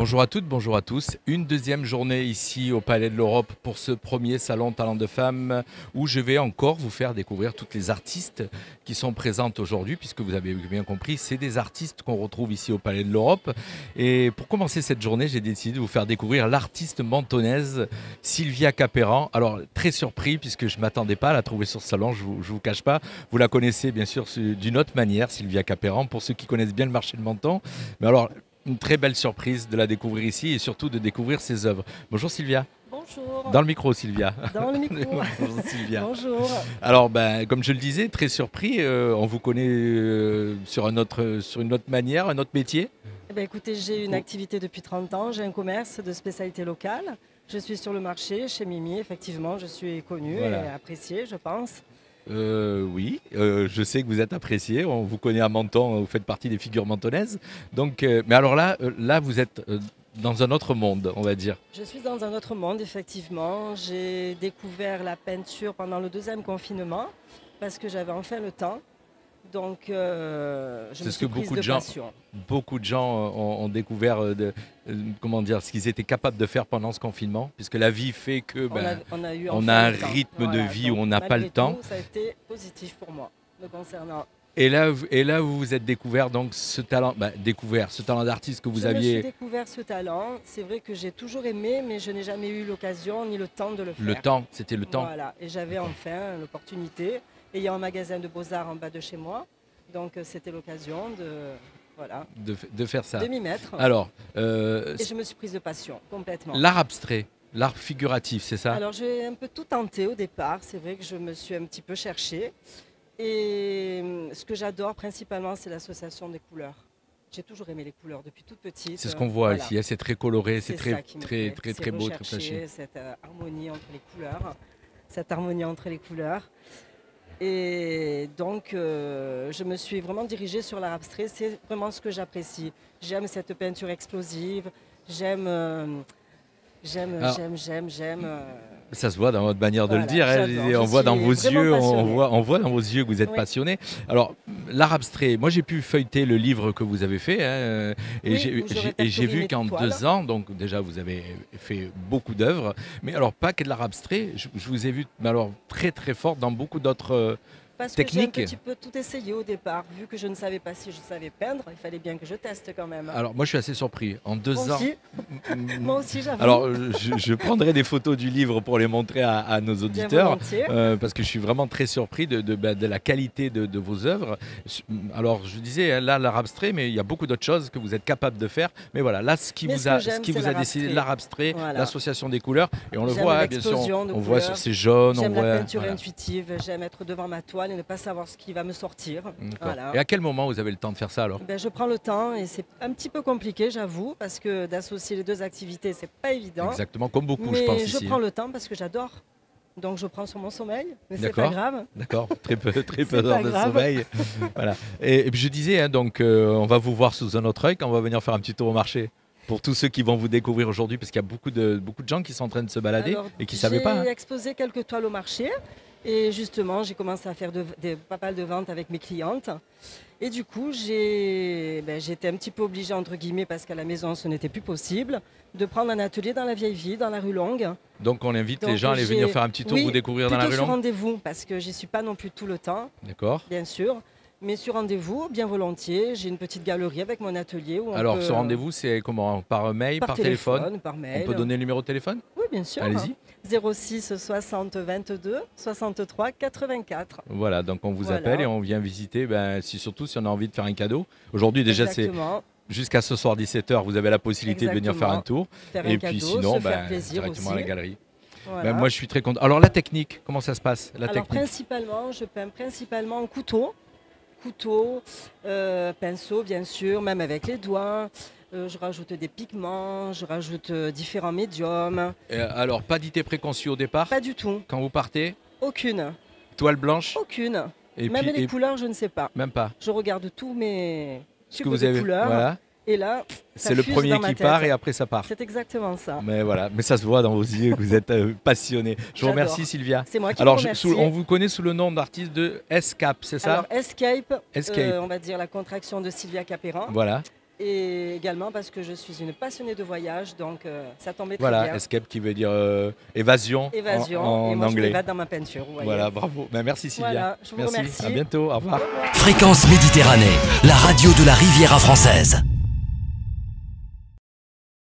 Bonjour à toutes, bonjour à tous. Une deuxième journée ici au Palais de l'Europe pour ce premier salon Talent de Femmes où je vais encore vous faire découvrir toutes les artistes qui sont présentes aujourd'hui, puisque vous avez bien compris, c'est des artistes qu'on retrouve ici au Palais de l'Europe. Et pour commencer cette journée, j'ai décidé de vous faire découvrir l'artiste mentonnaise Sylvia Caperan. Alors très surpris puisque je ne m'attendais pas à la trouver sur ce salon, je ne vous cache pas. Vous la connaissez bien sûr d'une autre manière, Sylvia Caperan, pour ceux qui connaissent bien le marché de Menton. Mais alors, une très belle surprise de la découvrir ici et surtout de découvrir ses œuvres. Bonjour Sylvia. Bonjour. Dans le micro Sylvia. Dans le micro. Bonjour Sylvia. Bonjour. Alors comme je le disais, très surpris, on vous connaît sur une autre manière, un autre métier. Eh bien, écoutez, j'ai une activité depuis 30 ans, j'ai un commerce de spécialité locale. Je suis sur le marché chez Mimi, effectivement, je suis connue Voilà. et appréciée, je pense. Oui, je sais que vous êtes apprécié, on vous connaît à Menton, vous faites partie des figures mentonnaises. Donc, mais alors là vous êtes dans un autre monde, on va dire. Je suis dans un autre monde, effectivement. J'ai découvert la peinture pendant le deuxième confinement parce que j'avais enfin le temps. Donc, je C'est me ce suis que prise de passion. beaucoup de gens ont découvert comment dire, ce qu'ils étaient capables de faire pendant ce confinement, puisque la vie fait que on a un rythme de vie où on n'a pas le temps. Ça a été positif pour moi, me concernant. Et là, vous vous êtes découvert donc ce talent, ce talent d'artiste que vous Je me suis aviez. découvert ce talent. C'est vrai que j'ai toujours aimé, mais je n'ai jamais eu l'occasion ni le temps de le faire. Le temps, c'était le temps. Voilà, et j'avais enfin l'opportunité. Et il y a un magasin de beaux-arts en bas de chez moi, donc c'était l'occasion de faire ça. de m'y mettre. Alors, Et je me suis prise de passion, complètement. l'art abstrait, l'art figuratif, c'est ça? Alors j'ai un peu tout tenté au départ, c'est vrai que je me suis un petit peu cherchée. Et ce que j'adore principalement, c'est l'association des couleurs. J'ai toujours aimé les couleurs depuis toute petite. C'est ce qu'on voit Voilà. ici, hein, c'est très coloré, c'est C'est très, ça qui me très, plaît. très, C'est très beau, très rechercher flashy. cette harmonie entre les couleurs, cette harmonie entre les couleurs. Et donc, je me suis vraiment dirigée sur l'art abstrait. C'est vraiment ce que j'apprécie. J'aime cette peinture explosive. J'aime. Alors, J'aime. Ça se voit dans votre manière de le Voilà, dire, hein. j'adore. On Je voit dans suis vos vraiment yeux, passionnée. on voit dans vos yeux que vous êtes Oui. passionné. Alors, l'art abstrait, moi j'ai pu feuilleter le livre que vous avez fait, hein, et Oui, j'ai où je j'ai- et répertorie j'ai vu mes qu'en toiles. 2 ans, donc déjà vous avez fait beaucoup d'œuvres, mais alors pas que de l'art abstrait, je vous ai vu mais alors très très fort dans beaucoup d'autres Parce que j'ai un techniques. petit peu tout essayé au départ. Vu que je ne savais pas si je savais peindre, il fallait bien que je teste quand même. Alors moi je suis assez surpris, en 2 Moi ans. aussi, mm, moi aussi, j'avoue. Alors, je prendrai des photos du livre pour les montrer à nos Bien auditeurs, volontiers. parce que je suis vraiment très surpris de la qualité de vos œuvres. Alors, je disais, hein, là, l'art abstrait, mais il y a beaucoup d'autres choses que vous êtes capable de faire. Mais voilà, là, ce qui Mais vous ce a, que j'aime, ce qui c'est vous a l'art décidé, abstrait. l'art abstrait, Voilà. l'association des couleurs, et on le J'aime voit, hein, bien sûr, l'explosion de on voit sur couleurs. ces jaunes, on J'aime voit. la peinture Voilà. intuitive, j'aime être devant ma toile et ne pas savoir ce qui va me sortir. D'accord. Voilà. Et à quel moment vous avez le temps de faire ça alors? Ben, je prends le temps et c'est un petit peu compliqué, j'avoue, parce que d'associer les deux activités, c'est pas évident. Exactement, comme beaucoup, Mais je pense je ici. prends Hein. le temps parce que j'adore. Donc je prends sur mon sommeil, mais c'est pas D'accord. grave. D'accord, très peu C'est d'heures pas de grave. sommeil. Voilà. Et puis je disais, hein, donc on va vous voir sous un autre œil quand on va venir faire un petit tour au marché. Pour tous ceux qui vont vous découvrir aujourd'hui, parce qu'il y a beaucoup de gens qui sont en train de se balader Alors, et qui ne savaient pas. Hein. J'ai exposé quelques toiles au marché et justement, j'ai commencé à faire pas mal de ventes avec mes clientes. Et du coup, j'étais un petit peu obligée, entre guillemets, parce qu'à la maison, ce n'était plus possible, de prendre un atelier dans la vieille ville, dans la rue Longue. Donc on invite les Donc, gens à aller venir faire un petit tour, oui, vous découvrir dans la plutôt rue sur Longue. rendez-vous, parce que j'y suis pas non plus tout le temps, D'accord. bien sûr. Mais sur rendez-vous, bien volontiers, j'ai une petite galerie avec mon atelier. Où on Alors peut, ce rendez-vous, c'est comment? Par mail, par téléphone? par On mail. peut donner le numéro de téléphone? Oui, bien sûr. Allez-y. 06 60 22 63 84. Voilà, donc on vous Voilà. appelle et on vient visiter, surtout si on a envie de faire un cadeau. Aujourd'hui déjà c'est Exactement. jusqu'à ce soir 17h, vous avez la possibilité de venir faire un tour. Faire Et un puis cadeau, sinon, se faire plaisir directement aussi. à la galerie. Voilà. Moi je suis très content. Alors la technique, comment ça se passe? La Alors technique. principalement, je peins principalement en couteau, pinceau bien sûr, même avec les doigts. Je rajoute des pigments, je rajoute différents médiums. Alors pas d'idée préconçue au départ? Pas du tout, Quand vous partez, aucune, toile blanche? aucune. Et Même puis, les couleurs, je ne sais pas. même pas. Je regarde tous mes Ce que tubes vous de avez, couleurs voilà. et là, ça C'est le fuse premier dans ma qui tête. part et après ça part. C'est exactement ça. Mais voilà, mais ça se voit dans vos yeux que vous êtes passionné. Je vous J'adore. remercie Sylvia. C'est moi qui Alors vous remercie. on vous connaît sous le nom d'artiste de Escape, c'est ça? Alors Escape, Escape. on va dire la contraction de Sylvia Caperan. Voilà. et également parce que je suis une passionnée de voyage, donc ça tombait très Voilà, bien. escape qui veut dire évasion, Évasion, en et moi je anglais. m'évade dans ma peinture. Vous voyez. Voilà, bravo. Ben, merci Sylvia. Voilà, je vous merci. remercie. À bientôt. Au revoir. Fréquence Méditerranée, la radio de la Riviera française.